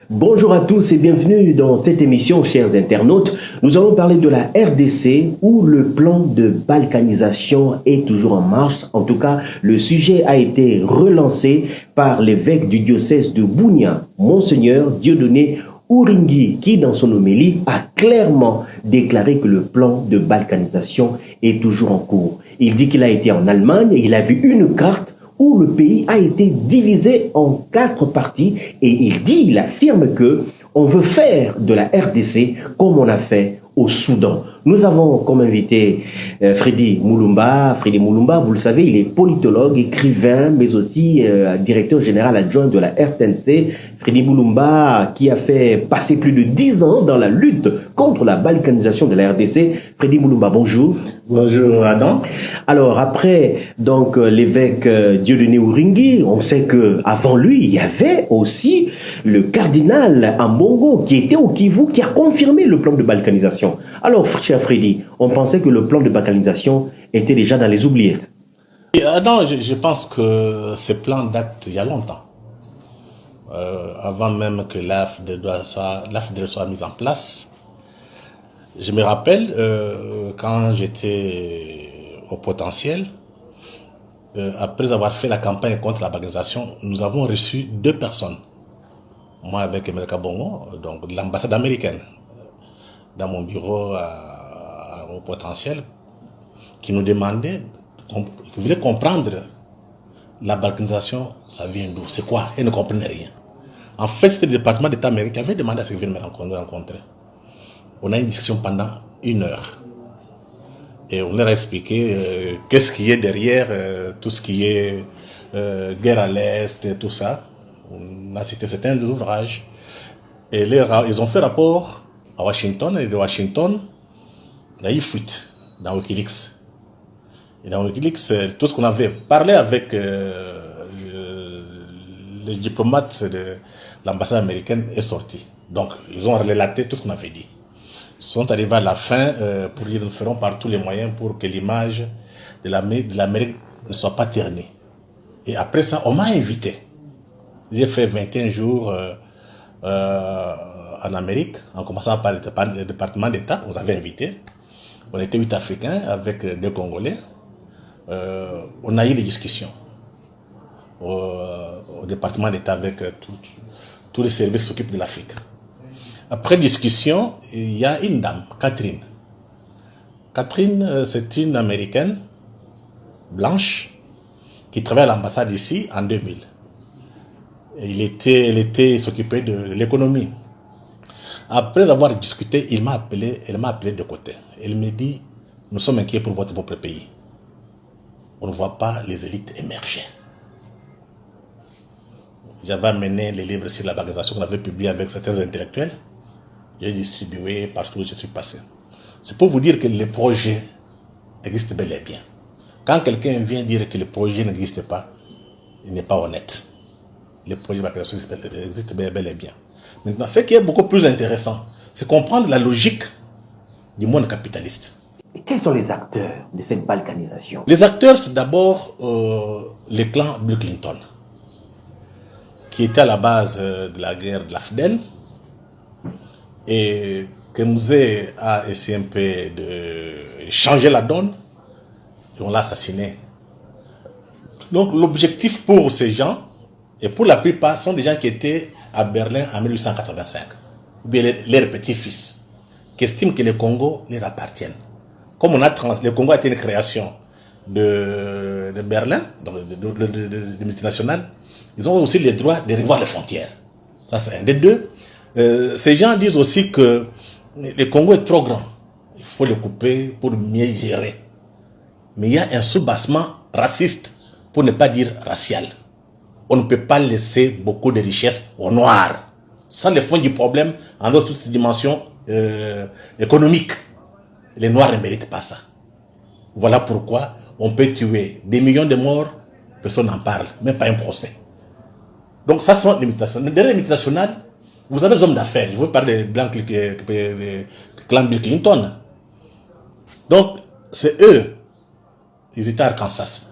Bonjour à tous et bienvenue dans cette émission, chers internautes. Nous allons parler de la RDC où le plan de balkanisation est toujours en marche. En tout cas, le sujet a été relancé par l'évêque du diocèse de Bunia, Monseigneur Dieudonné Uringui, qui dans son homélie a clairement déclaré que le plan de balkanisation est toujours en cours. Il dit qu'il a été en Allemagne et il a vu une carte où le pays a été divisé en 4 parties et il affirme que on veut faire de la RDC comme on a fait au Soudan. Nous avons comme invité Freddy Mulumba. Freddy Mulumba, vous le savez, il est politologue, écrivain, mais aussi directeur général adjoint de la RTNC. Freddy Mulumba, qui a fait passer plus de 10 ans dans la lutte contre la balkanisation de la RDC. Freddy Mulumba, bonjour. Bonjour Adam. Alors après donc l'évêque Dieudonné Uringui, on sait que avant lui il y avait aussi le cardinal Ambongo qui était au Kivu, qui a confirmé le plan de balkanisation. Alors cher Freddy, on pensait que le plan de balkanisation était déjà dans les oubliettes. Adam, je pense que ce plan date il y a longtemps. Avant même que l'AFD soit mise en place. Je me rappelle quand j'étais au potentiel, après avoir fait la campagne contre la balkanisation, nous avons reçu 2 personnes. Moi avec Emelka Bongo, donc de l'ambassade américaine, dans mon bureau au potentiel, qui nous demandaient, qui voulaient comprendre la balkanisation, ça vient d'où, c'est quoi, ils ne comprenaient rien. En fait, c'était le département d'État américain qui avait demandé à ce qu'ils viennent me rencontrer. On a eu une discussion pendant 1 heure. Et on leur a expliqué qu'est-ce qui est derrière tout ce qui est guerre à l'Est et tout ça. On a cité certains ouvrages. Et ils ont fait rapport à Washington. Et de Washington, il y a eu fuite dans Wikileaks. Et dans Wikileaks, tout ce qu'on avait parlé avec les diplomates de l'ambassade américaine est sorti. Donc, ils ont relaté tout ce qu'on avait dit. Ils sont arrivés à la fin pour dire nous ferons par tous les moyens pour que l'image de l'Amérique ne soit pas ternie. Et après ça, on m'a invité. J'ai fait 21 jours en Amérique, en commençant par le département d'État. On nous avait invités. On était 8 Africains avec 2 Congolais. On a eu des discussions au département d'État avec tous les services qui s'occupent de l'Afrique. Après discussion, il y a une dame, Catherine. Catherine, c'est une Américaine blanche qui travaille à l'ambassade ici en 2000. Elle s'occupait de l'économie. Après avoir discuté, elle m'a appelé de côté. Elle me dit, nous sommes inquiets pour votre propre pays. On ne voit pas les élites émerger. J'avais amené les livres sur la balkanisation qu'on avait publiés avec certains intellectuels. J'ai distribué partout où je suis passé. C'est pour vous dire que les projets existent bel et bien. Quand quelqu'un vient dire que le projet n'existe pas, il n'est pas honnête. Les projets de balkanisation existent bel et bien. Maintenant, ce qui est beaucoup plus intéressant, c'est comprendre la logique du monde capitaliste. Et quels sont les acteurs de cette balkanisation? Les acteurs, c'est d'abord le clan Bill Clinton, qui était à la base de la guerre de l'AFDEL, et que Mouzé a essayé un peu de changer la donne, et on l'a assassiné. Donc l'objectif pour ces gens, et pour la plupart, sont des gens qui étaient à Berlin en 1885, ou bien leurs petits-fils, qui estiment que le Congo leur appartient. Comme le Congo a été une création de Berlin, de multinationales, ils ont aussi le droit de revoir les frontières. Ça, c'est un des deux. Ces gens disent aussi que le Congo est trop grand. Il faut le couper pour mieux gérer. Mais il y a un soubassement raciste, pour ne pas dire racial. On ne peut pas laisser beaucoup de richesses aux Noirs. Sans le fond du problème, en d'autres toutes dimensions économiques. Les Noirs ne méritent pas ça. Voilà pourquoi on peut tuer des millions de morts, personne n'en parle, même pas un procès. Donc ça sont les multinationales. Derrière les multinationales, vous avez des hommes d'affaires. Je veux parler des blancs clan Bill Clinton. Donc c'est eux, ils étaient à Arkansas.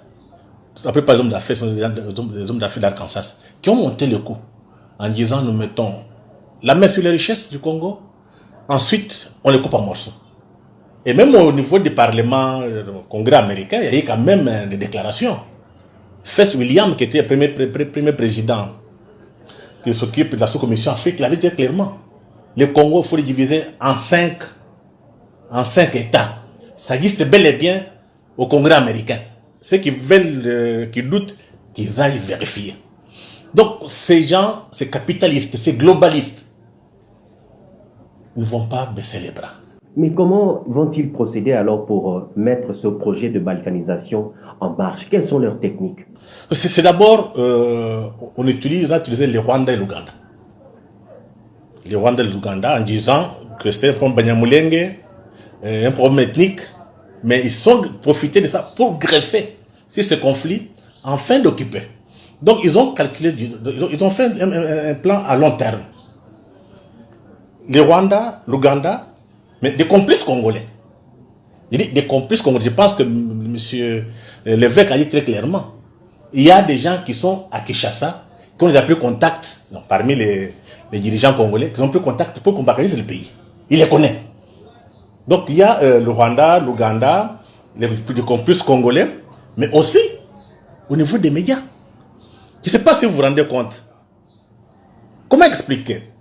La plupart des hommes d'affaires sont des hommes d'affaires d'Arkansas qui ont monté le coup. en disant nous mettons la main sur les richesses du Congo, ensuite on les coupe en morceaux. Et même au niveau du Parlement, du Congrès américain, il y a eu quand même des déclarations. Fess William, qui était le premier président qui s'occupe de la sous-commission Afrique, il avait dit clairement, le Congo, il faut le diviser en cinq États. Ça existe bel et bien au Congrès américain. Ceux qui veulent, qui doutent, qu'ils aillent vérifier. Donc, ces gens, ces capitalistes, ces globalistes, ne vont pas baisser les bras. Mais comment vont-ils procéder alors pour mettre ce projet de balkanisation en marche? Quelles sont leurs techniques? C'est d'abord, on a utilisé les Rwandais et l'Ouganda. Les Rwandais et l'Ouganda en disant que c'est un problème Banyamulenge, un problème ethnique, mais ils ont profité de ça pour greffer sur ce conflit afin d'occuper. Donc ils ont calculé, ils ont fait un plan à long terme. Les Rwandais, l'Ouganda, mais des complices congolais. Il dit des complices congolais. Je pense que M. l'évêque a dit très clairement. Il y a des gens qui sont à Kinshasa, qui ont déjà pris contact, donc parmi les dirigeants congolais, qui ont pris contact pour combattre le pays. Il les connaît. Donc il y a le Rwanda, l'Ouganda, les complices congolais, mais aussi au niveau des médias. Je ne sais pas si vous vous rendez compte. Comment expliquer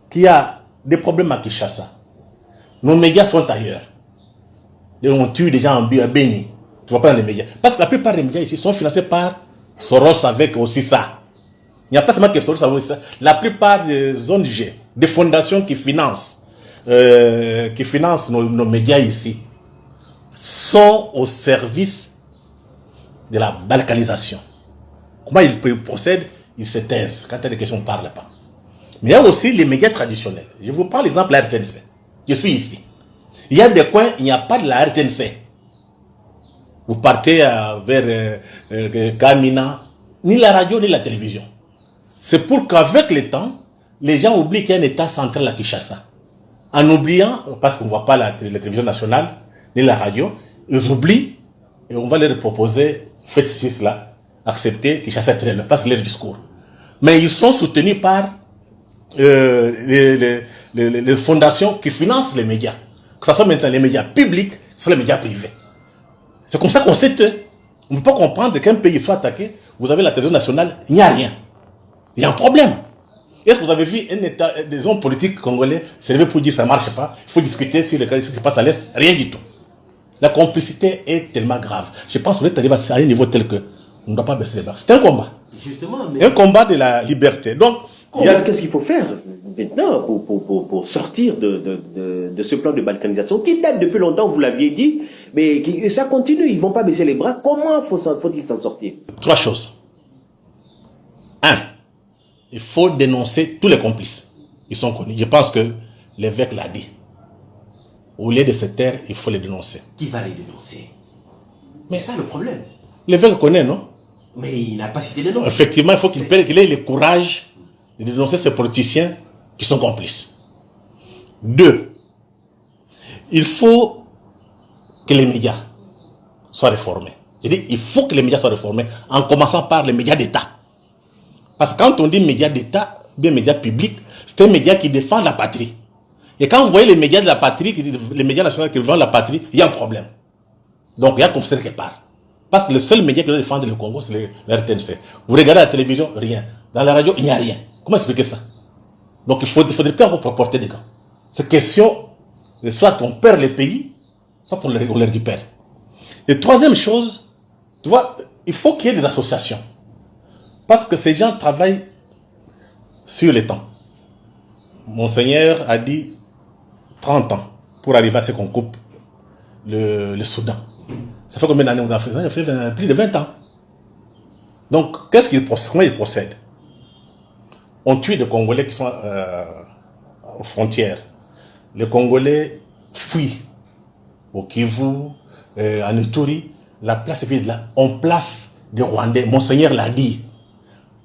qu'il y a des problèmes à Kinshasa? Nos médias sont ailleurs. Et on tue des gens à Béni. Tu vois pas dans les médias. Parce que la plupart des médias ici sont financés par Soros avec aussi ça. Il n'y a pas seulement que Soros avec aussi ça. La plupart des ONG, des fondations qui financent nos médias ici, sont au service de la balkanisation. Comment ils procèdent? Ils se taisent. Quand il y a des questions, on ne parle pas. Mais il y a aussi les médias traditionnels. Je vous prends l'exemple de la RTNC. Je suis ici. Il y a des coins, il n'y a pas de la RTNC. Vous partez vers Kamina, ni la radio, ni la télévision. C'est pour qu'avec le temps, les gens oublient qu'il y a un État central à Kinshasa. En oubliant, parce qu'on ne voit pas la télévision nationale, ni la radio, ils oublient et on va leur proposer, faites cela, acceptez Kinshasa est très loin, parce que leur discours. Mais ils sont soutenus par les fondations qui financent les médias. Que ce soit maintenant les médias publics, que ce soit les médias privés. C'est comme ça qu'on sait que on ne peut pas comprendre qu'un pays soit attaqué, vous avez la télévision nationale, il n'y a rien. Il y a un problème. Est-ce que vous avez vu un État, des hommes politiques congolais se lever pour dire ça ne marche pas, il faut discuter sur ce qui se passe à l'Est? Rien du tout. La complicité est tellement grave. Je pense qu'on est arrivé à un niveau tel que on ne doit pas baisser les bras. C'est un combat. Justement. Mais... un combat de la liberté. Donc, qu'est-ce qu'il faut faire maintenant pour sortir de ce plan de balkanisation qui date depuis longtemps, vous l'aviez dit, mais ça continue, ils ne vont pas baisser les bras. Comment faut-il s'en sortir? 3 choses. 1. Il faut dénoncer tous les complices. Ils sont connus. Je pense que l'évêque l'a dit. Au lieu de se taire, il faut les dénoncer. Qui va les dénoncer? Mais c'est ça le problème. L'évêque connaît, non? Mais il n'a pas cité les noms. Effectivement, il faut qu'il ait le courage de dénoncer ces politiciens qui sont complices. 2. Il faut que les médias soient réformés. Je dis, il faut que les médias soient réformés, en commençant par les médias d'État. Parce que quand on dit médias d'État, bien médias publics, c'est un média qui défend la patrie. Et quand vous voyez les médias de la patrie, les médias nationaux qui défendent la patrie, il y a un problème. Donc il y a comme ça quelque part. Parce que le seul média qui doit défendre le Congo, c'est le RTNC. Vous regardez la télévision, rien. Dans la radio, il n'y a rien. Comment expliquer ça? Donc il ne faudrait pas encore porter des gants. C'est question, soit on perd le pays, soit on le récupère. Et troisième chose, tu vois, il faut qu'il y ait des associations. Parce que ces gens travaillent sur le temps. Monseigneur a dit 30 ans pour arriver à ce qu'on coupe le Soudan. Ça fait combien d'années on a fait ça? Ça fait plus de 20 ans. Donc, comment ils procèdent? On tue des Congolais qui sont aux frontières. Les Congolais fuient au Kivu, en Ituri. La place est vide là. On place des Rwandais. Monseigneur l'a dit.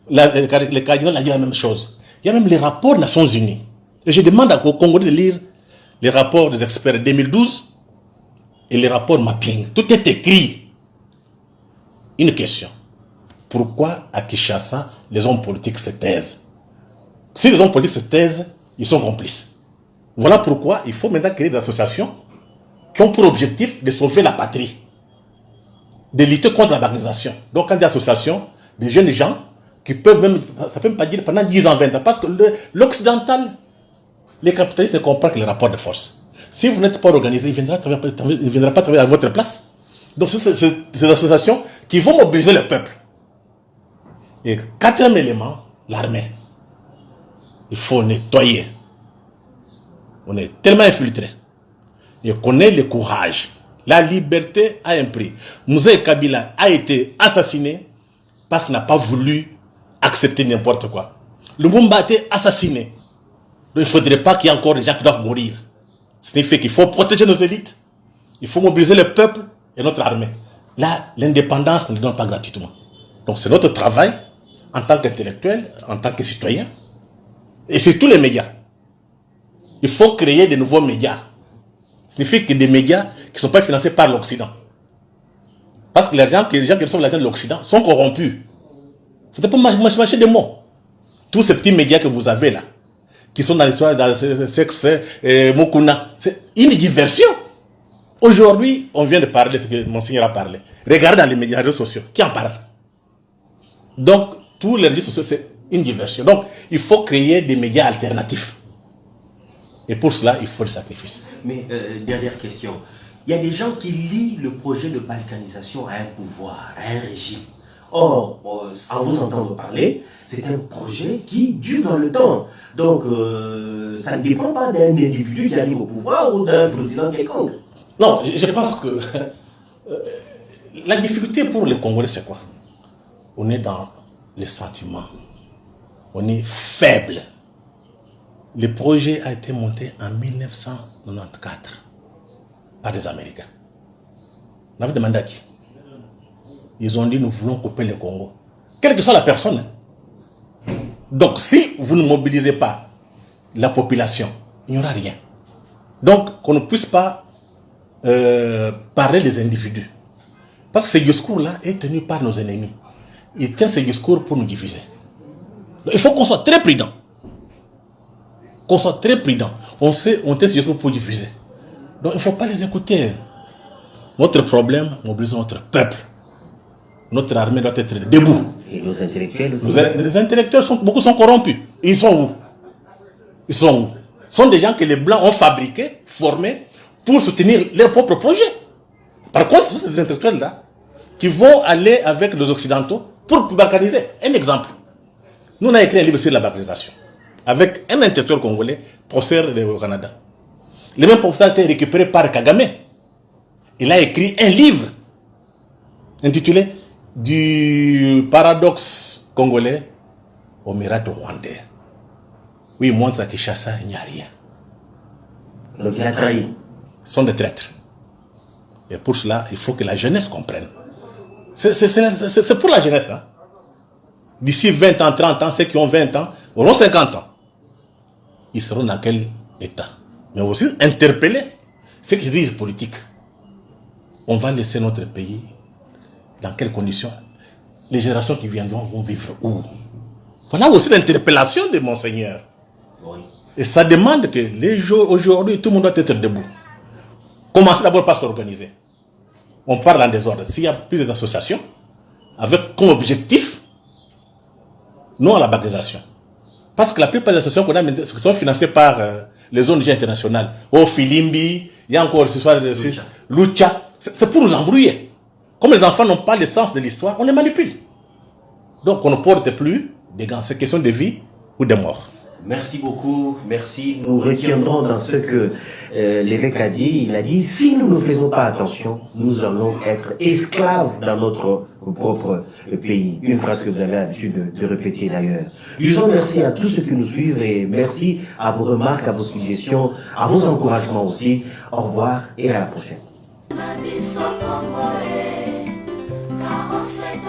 Le cardinal a dit la même chose. Il y a même les rapports des Nations Unies. Et je demande aux Congolais de lire les rapports des experts de 2012 et les rapports mapping. Tout est écrit. Une question. Pourquoi à Kinshasa, les hommes politiques se taisent? Si les hommes politiques se taisent, ils sont complices. Voilà pourquoi il faut maintenant créer des associations qui ont pour objectif de sauver la patrie, de lutter contre la banalisation. Donc, quand il y a des associations, des jeunes gens qui peuvent même, ça peut même pas dire pendant 10 ans, 20 ans, parce que l'occidental, les capitalistes ne comprennent que les rapports de force. Si vous n'êtes pas organisé, il ne viendra pas travailler à votre place. Donc, c'est ces associations qui vont mobiliser le peuple. Et quatrième élément, l'armée. Il faut nettoyer. On est tellement infiltré. Et qu'on ait le courage. La liberté a un prix. Moussa Kabila a été assassiné parce qu'il n'a pas voulu accepter n'importe quoi. Lumumba a été assassiné. Donc il ne faudrait pas qu'il y ait encore des gens qui doivent mourir. Ce signifie qu'il faut protéger nos élites. Il faut mobiliser le peuple et notre armée. Là, l'indépendance, on ne donne pas gratuitement. Donc c'est notre travail en tant qu'intellectuel, en tant que citoyen. Et c'est tous les médias. Il faut créer de nouveaux médias. Ça signifie que des médias qui ne sont pas financés par l'Occident. Parce que les gens qui reçoivent l'argent de l'Occident sont corrompus. C'était pas marcher des mots. Tous ces petits médias que vous avez là, qui sont dans l'histoire, dans le sexe, Mokuna, c'est une diversion. Aujourd'hui, on vient de parler, ce que Monseigneur a parlé. Regardez dans les médias, les réseaux sociaux, qui en parle? Donc, tous les réseaux sociaux, c'est une diversion. Donc, il faut créer des médias alternatifs. Et pour cela, il faut le sacrifice. Mais, dernière question. Il y a des gens qui lient le projet de balkanisation à un pouvoir, à un régime. Or, en vous entendre parler, c'est un projet qui dure dans le temps. Donc, ça ne dépend pas d'un individu qui arrive au pouvoir ou d'un président quelconque. Non, je pense que la difficulté pour les Congolais, c'est quoi? On est dans les sentiments. On est faible. Le projet a été monté en 1994 par les Américains. On avait demandé à qui? Ils ont dit nous voulons couper le Congo. Quelle que soit la personne. Donc si vous ne mobilisez pas la population, il n'y aura rien. Donc qu'on ne puisse pas parler des individus. Parce que ce discours-là est tenu par nos ennemis. Ils tiennent ce discours pour nous diviser. Donc, il faut qu'on soit très prudent. Qu'on soit très prudent. On tient ce discours pour diviser. Donc il ne faut pas les écouter. Notre problème, mobiliser notre peuple. Notre armée doit être debout. Et nos intellectuels aussi. Les intellectuels, beaucoup sont corrompus. Ils sont où? Ils sont où? Ce sont des gens que les Blancs ont fabriqués, formés, pour soutenir leur propre projet. Par contre, ce sont ces intellectuels-là qui vont aller avec les Occidentaux pour balkaniser. Un exemple. Nous, on a écrit un livre sur la balkanisation avec un intellectuel congolais, professeur au Canada. Le même professeur a été récupéré par Kagame. Il a écrit un livre intitulé Du paradoxe congolais au miracle rwandais. Oui, il montre à Kinshasa, il n'y a rien. Donc il a trahi. Ce sont des traîtres. Et pour cela, il faut que la jeunesse comprenne. C'est pour la jeunesse. Hein. D'ici 20 ans, 30 ans, ceux qui ont 20 ans auront 50 ans. Ils seront dans quel état? Mais aussi interpeller ceux qui disent politique. On va laisser notre pays dans quelles conditions? Les générations qui viendront vont vivre où? Voilà aussi l'interpellation de Monseigneur. Oui. Et ça demande que les jours aujourd'hui, tout le monde doit être debout. Commencez d'abord par s'organiser. On parle en désordre. S'il y a plusieurs associations, avec comme objectif, non à la banalisation. Parce que la plupart des associations qu'on a sont financées par les ONG internationales. Au Filimbi, il y a encore ce soir de Lucha. C'est pour nous embrouiller. Comme les enfants n'ont pas le sens de l'histoire, on les manipule. Donc on ne porte plus des gants. C'est question de vie ou de mort. Merci beaucoup, merci. Nous retiendrons dans ce que l'évêque a dit. Il a dit, si nous ne faisons pas attention, nous allons être esclaves dans notre propre pays. Une phrase que vous avez l'habitude de répéter d'ailleurs. Disons merci à tous ceux qui nous suivent et merci à vos remarques, à vos suggestions, à vos encouragements aussi. Au revoir et à la prochaine. Nabiso Congolais, car on sait